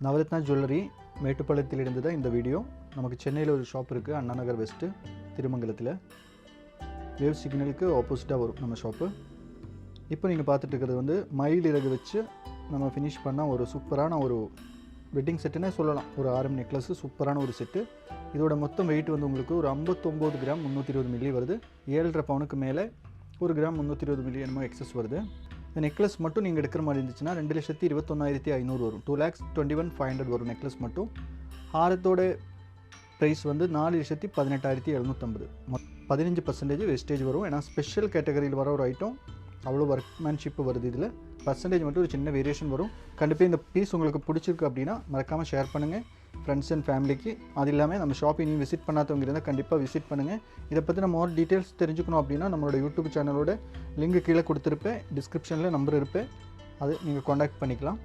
Navratna jewellery மேட்டுப்பாளையத்தில் இருந்து தான் இந்த வீடியோ. நமக்கு சென்னையில் ஒரு ஷாப் இருக்குது, அண்ணா நகர் வெஸ்ட்டு திருமங்கலத்தில். வேவ் சிக்னலுக்கு ஆப்போசிட்டாக வரும் நம்ம ஷாப்பு. இப்போ நீங்கள் பார்த்துட்டு இருக்கிறது வந்து மயில் இறகு வச்சு நம்ம ஃபினிஷ் பண்ண ஒரு சூப்பரான ஒரு வெட்டிங் செட்டுன்னே சொல்லலாம். ஒரு ஆரம் நெக்லஸ்ஸு, சூப்பரான ஒரு செட்டு. இதோட மொத்தம் வெயிட் வந்து உங்களுக்கு ஒரு 59 கிராம் 320 மில்லி வருது. 7.5 பவுனுக்கு மேலே 1 கிராம் 320 மில்லி என்னமோ எக்ஸஸ் வருது. இந்த நெக்லஸ் மட்டும் நீங்கள் எடுக்கிற மாதிரி இருந்துச்சுன்னா 2,21,500 வரும். 2,21,500 வரும் நெக்லஸ் மட்டும். ஹாரத்தோட ப்ரைஸ் வந்து 4,18,750. 15% வேஸ்டேஜ் வரும். ஏன்னா ஸ்பெஷல் கேட்டகரியில் வர ஒரு ஐட்டம், அவ்வளோ ஒர்க்மேன்ஷிப்பு வருது. இதில் பர்சன்டேஜ் மட்டும் ஒரு சின்ன வேரியேஷன் வரும். கண்டிப்பாக இந்த பீஸ் உங்களுக்கு பிடிச்சிருக்கு அப்படின்னா மறக்காமல் ஷேர் பண்ணுங்கள் ஃப்ரெண்ட்ஸ் அண்ட் ஃபேமிலிக்கு. அது இல்லாமல் நம்ம ஷாப்பை நீங்கள் விசிட் பண்ணாதவங்க இருந்தால் கண்டிப்பாக விசிட் பண்ணுங்கள். இதை பற்றி நம்ம மோர் டீட்டெயில்ஸ் தெரிஞ்சுக்கணும் அப்படின்னா நம்மளோட யூடியூப் சேனலோட லிங்க் கீழே கொடுத்துருப்பேன், டிஸ்கிரிப்ஷனில் நம்பர் இருப்பேன், அது நீங்கள் காண்டாக்ட் பண்ணிக்கலாம்.